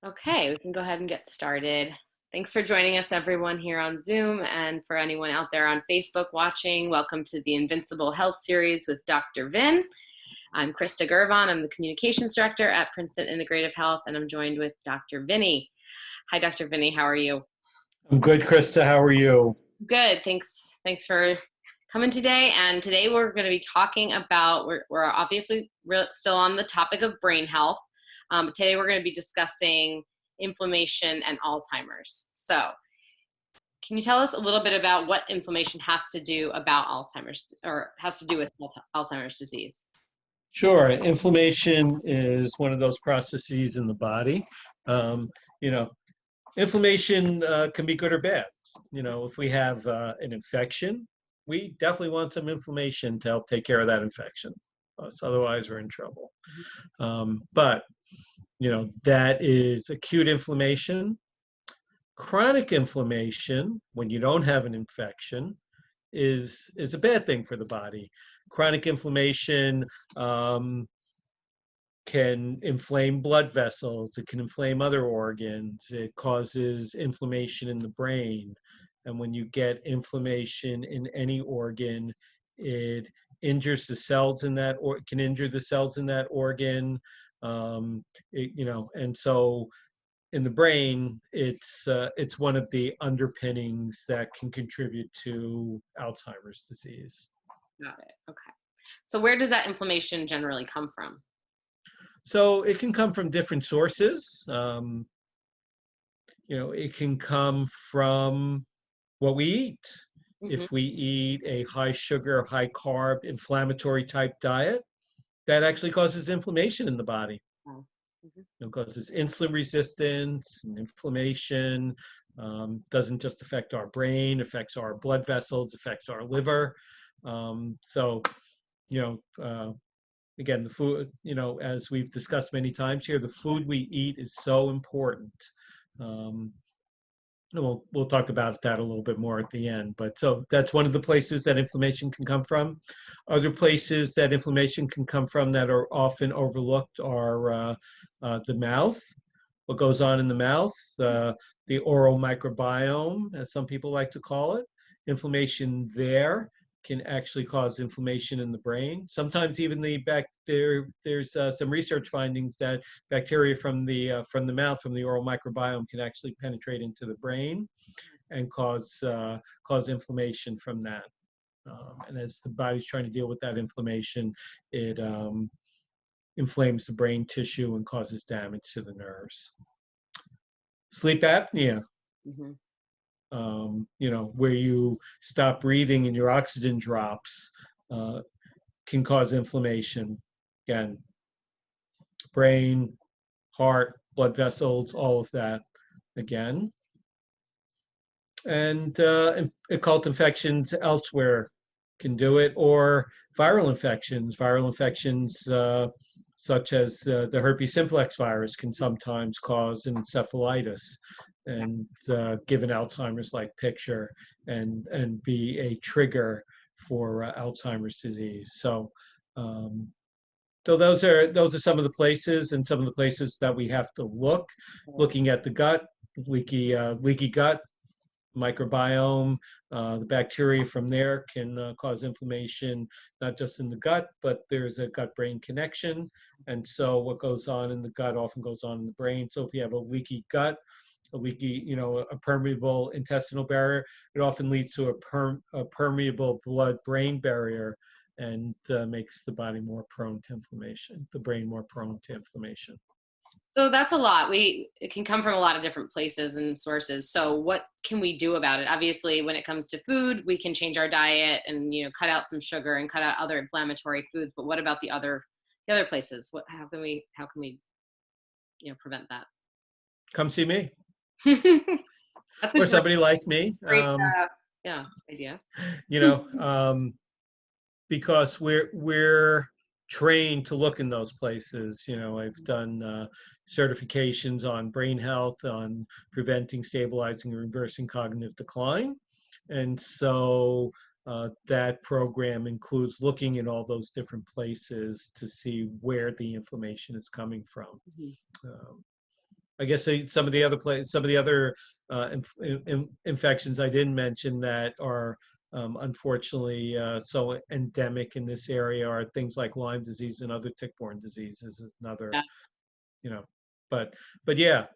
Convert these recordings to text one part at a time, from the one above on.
Okay, we can go ahead and get started. Thanks for joining us, everyone, here on Zoom. And for anyone out there on Facebook watching, welcome to the Invincible Health Series with Dr. Vin. I'm Krista Gervon. I'm the Communications Director at Princeton Integrative Health, and I'm joined with Dr. Vinny. Hi, Dr. Vinny. How are you? I'm good, Krista. How are you? Good. Thanks for coming today. And today we're going to be talking about, we're obviously still on the topic of brain health. But today we're going to be discussing inflammation and Alzheimer's. So can you tell us a little bit about what inflammation has to do about Alzheimer's, or has to do with Alzheimer's disease? Sure. Inflammation is one of those processes in the body. Um, you know, Inflammation can be good or bad. If we have an infection, we definitely want some inflammation to help take care of that infection. Otherwise, we're in trouble. But that is acute inflammation. Chronic inflammation, when you don't have an infection, is a bad thing for the body. Chronic inflammation can inflame blood vessels. It can inflame other organs. It causes inflammation in the brain. And when you get inflammation in any organ, it injures the cells in that, or can injure the cells in that organ. And so in the brain, it's one of the underpinnings that can contribute to Alzheimer's disease. Got it. Okay. So where does that inflammation generally come from? So it can come from different sources. It can come from what we eat. Hmm. If we eat a high sugar, high carb, inflammatory type diet, that actually causes inflammation in the body. Oh. Mhm. It causes insulin resistance and inflammation. Doesn't just affect our brain, affects our blood vessels, affects our liver. So, you know, uh, again, the food, as we've discussed many times here, the food we eat is so important. Um, and we'll talk about that a little bit more at the end. But so that's one of the places that inflammation can come from. Other places that inflammation can come from that are often overlooked are the mouth, what goes on in the mouth, the oral microbiome, as some people like to call it. Inflammation there can actually cause inflammation in the brain. Sometimes even there's some research findings that bacteria from the mouth, from the oral microbiome, can actually penetrate into the brain and cause inflammation from that. And as the body's trying to deal with that inflammation, it inflames the brain tissue and causes damage to the nerves. Sleep apnea, Hmm. where you stop breathing and your oxygen drops, can cause inflammation. Again, brain, heart, blood vessels, all of that again. And occult infections elsewhere can do it, or viral infections such as the herpes simplex virus can sometimes cause an encephalitis and give an Alzheimer's-like picture and be a trigger for Alzheimer's disease. So those are some of the places, and some of the places that we have to look. Looking at the gut, leaky gut microbiome. The bacteria from there can cause inflammation, not just in the gut, but there's a gut-brain connection. And so what goes on in the gut often goes on in the brain. So if you have a leaky gut, a permeable intestinal barrier, it often leads to a permeable blood-brain barrier and makes the body more prone to inflammation, the brain more prone to inflammation. So that's a lot. It can come from a lot of different places and sources. So what can we do about it? Obviously, when it comes to food, we can change our diet and cut out some sugar and cut out other inflammatory foods. But what about the other places? How can we prevent that? Come see me, That's a or great, somebody like me. great yeah, idea. You know, because we're trained to look in those places. I've done certifications on brain health, on preventing, stabilizing, and reversing cognitive decline, and so that program includes looking in all those different places to see where the inflammation is coming from. Mhm. Um, I guess some of the other some of the other infections I didn't mention that are unfortunately so endemic in this area are things like Lyme disease and other tick-borne diseases. Is another, Yeah. you know, but yeah,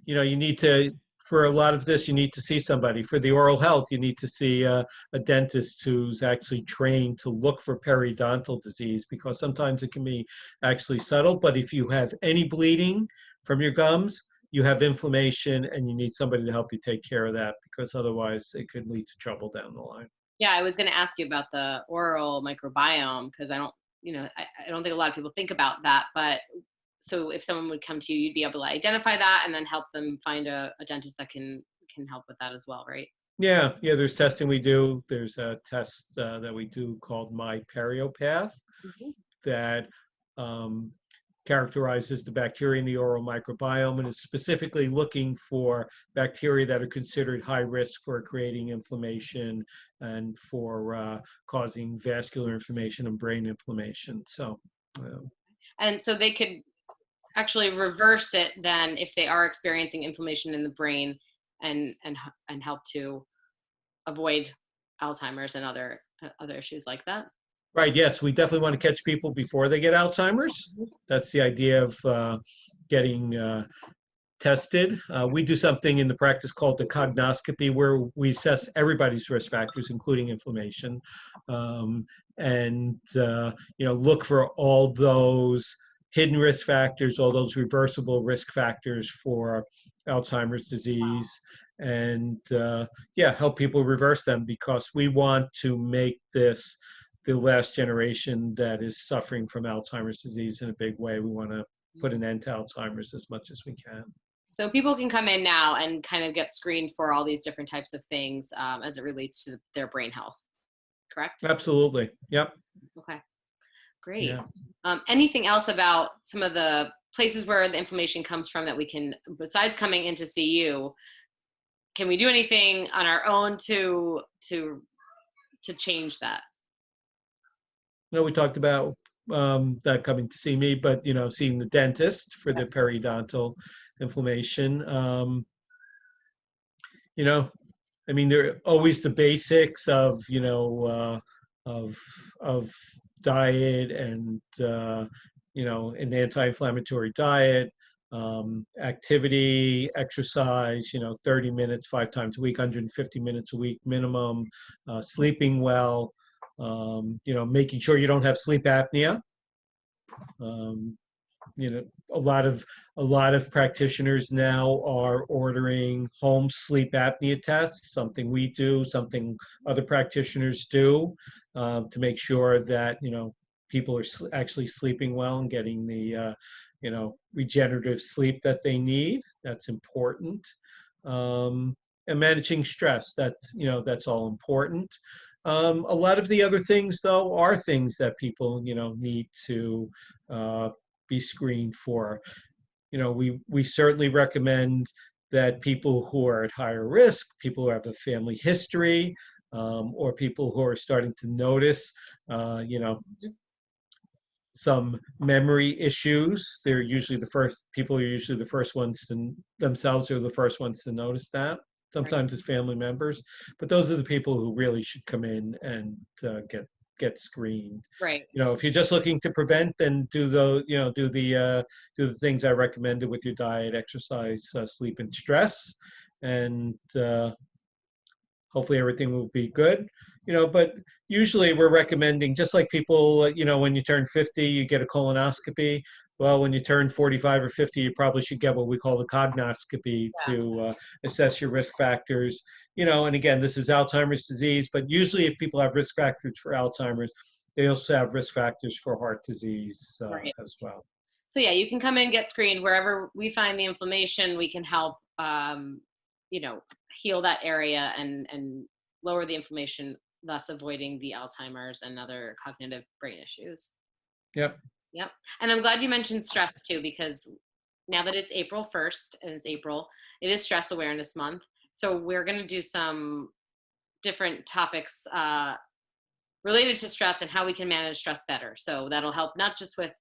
you need to, for a lot of this, you need to see somebody. For the oral health, you need to see a dentist who's actually trained to look for periodontal disease, because sometimes it can be actually subtle. But if you have any bleeding from your gums, you have inflammation, and you need somebody to help you take care of that, because otherwise it could lead to trouble down the line. Yeah, I was going to ask you about the oral microbiome because I don't think a lot of people think about that. But so if someone would come to you, you'd be able to identify that and then help them find a dentist that can help with that as well, right? Yeah, yeah. There's testing we do. There's a test that we do called My Periopath Mhm. that um, characterizes the bacteria in the oral microbiome and is specifically looking for bacteria that are considered high risk for creating inflammation and for causing vascular inflammation and brain inflammation. So, And so they could actually reverse it then if they are experiencing inflammation in the brain and help to avoid Alzheimer's and other issues like that. right, yes, we definitely want to catch people before they get Alzheimer's. That's the idea of getting tested. We do something in the practice called the Cognoscopy, where we assess everybody's risk factors, including inflammation, and look for all those hidden risk factors, all those reversible risk factors for Alzheimer's disease, and yeah, help people reverse them, because we want to make this the last generation that is suffering from Alzheimer's disease in a big way. We want to put an end to Alzheimer's as much as we can. So people can come in now and kind of get screened for all these different types of things as it relates to their brain health, correct? Absolutely. Yep. Okay, great. Yeah. Anything else about some of the places where the inflammation comes from that we can, besides coming in to see you, can we do anything on our own to change that? No, we talked about that coming to see me, but seeing the dentist for the periodontal inflammation. I mean, there are always the basics of of diet and an anti-inflammatory diet, activity, exercise. 30 minutes 5 times a week, 150 minutes a week minimum, sleeping well. Making sure you don't have sleep apnea. Um, you know, a lot of practitioners now are ordering home sleep apnea tests, something we do, something other practitioners do, to make sure that people are actually sleeping well and getting the regenerative sleep that they need. That's important. And managing stress, that's all important. A lot of the other things, though, are things that people need to be screened for. We certainly recommend that people who are at higher risk, people who have a family history, or people who are starting to notice, some memory issues. They're usually the first people are usually the first ones to themselves are the first ones to notice that. Right. Sometimes it's family members, but those are the people who really should come in and get screened. Right. If you're just looking to prevent, then do the things I recommended with your diet, exercise, sleep, and stress, and hopefully everything will be good. But usually we're recommending, just like people, when you turn 50, you get a colonoscopy. Well, when you turn 45 or 50, you probably should get what we call the cognoscopy to assess your risk factors. And again, this is Alzheimer's disease, but usually if people have risk factors for Alzheimer's, they also have risk factors for heart disease Right. as well. So yeah, you can come in, get screened wherever we find the inflammation. We can help, heal that area and lower the inflammation, thus avoiding the Alzheimer's and other cognitive brain issues. Yep. Yep. And I'm glad you mentioned stress too, because now that it's April 1st and it's April, it is Stress Awareness Month. So we're going to do some different topics related to stress and how we can manage stress better. So that'll help not just with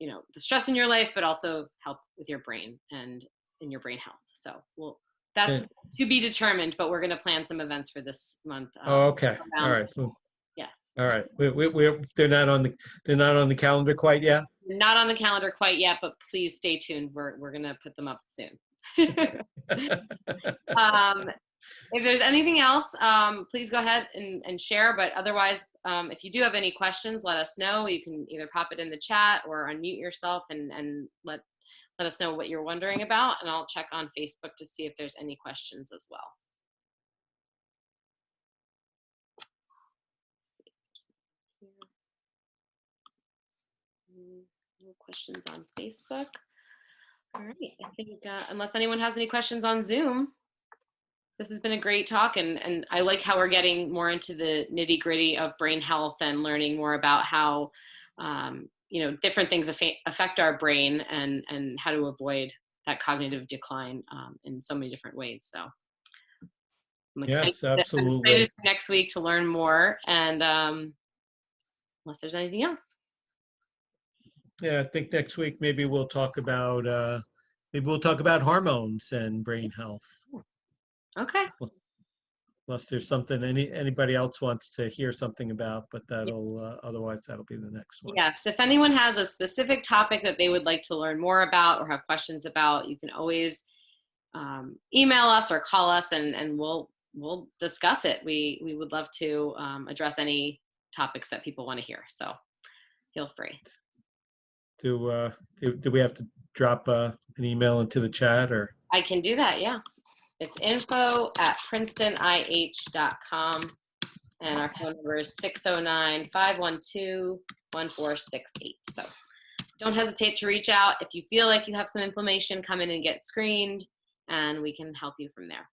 the stress in your life, but also help with your brain and in your brain health. So that's Yeah. to be determined, but we're going to plan some events for this month. Oh, okay. All right. Yes. All right. They're not on the calendar quite yet. Not on the calendar quite yet, but please stay tuned. We're going to put them up soon. If there's anything else, please go ahead and share. But otherwise, if you do have any questions, let us know. You can either pop it in the chat or unmute yourself and let us know what you're wondering about. And I'll check on Facebook to see if there's any questions as well. No questions on Facebook. All right. I think unless anyone has any questions on Zoom, this has been a great talk, and I like how we're getting more into the nitty gritty of brain health and learning more about how, different things affect our brain and how to avoid that cognitive decline in so many different ways. So I'm excited, Yes, absolutely. I'm excited for next week to learn more, and unless there's anything else. Yeah, I think next week maybe we'll talk about hormones and brain health. Okay. Unless there's something anybody else wants to hear something about, but otherwise that'll be the next one. Yes, if anyone has a specific topic that they would like to learn more about or have questions about, you can always email us or call us, and we'll discuss it. We would love to address any topics that people want to hear. So feel free. Do we have to drop an email into the chat, or? I can do that. Yeah, it's info@princetonih.com, and our phone number is 609-512-1468. So don't hesitate to reach out if you feel like you have some inflammation. Come in and get screened, and we can help you from there.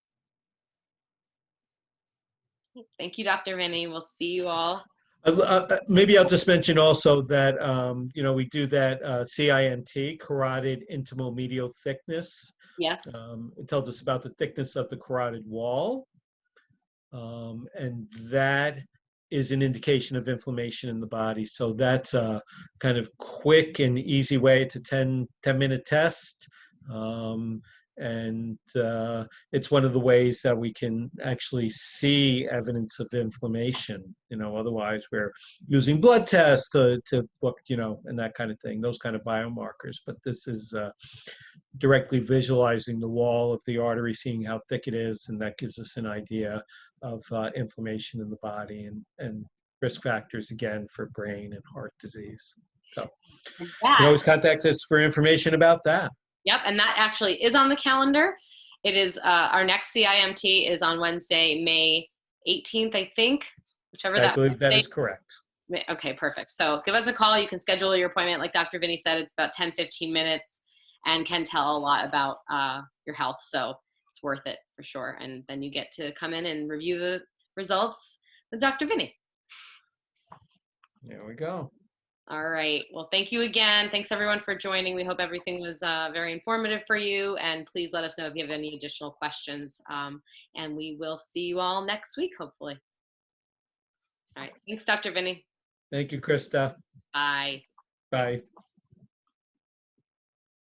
Thank you, Dr. Vinny. We'll see you all. Maybe I'll just mention also that we do that CIMT, carotid intimomedial thickness. Yes. It tells us about the thickness of the carotid wall, and that is an indication of inflammation in the body. So that's a kind of quick and easy way. It's a 10-minute test. And it's one of the ways that we can actually see evidence of inflammation. Otherwise we're using blood tests to look, and that kind of thing, those kind of biomarkers. But this is directly visualizing the wall of the artery, seeing how thick it is, and that gives us an idea of inflammation in the body and risk factors, again, for brain and heart disease. So you can always contact us for information about that. Yep, and that actually is on the calendar. It is our next CIMT is on Wednesday, May 18th, I think, whichever that. I believe that is correct. Okay, perfect. So give us a call. You can schedule your appointment. Like Dr. Vinny said, it's about 10-15 minutes and can tell a lot about your health. So it's worth it for sure. And then you get to come in and review the results with Dr. Vinny. There we go. All right. Well, thank you again. Thanks everyone for joining. We hope everything was very informative for you. And please let us know if you have any additional questions. And we will see you all next week, hopefully. All right. Thanks, Dr. Vinny. Thank you, Krista. Bye. Bye.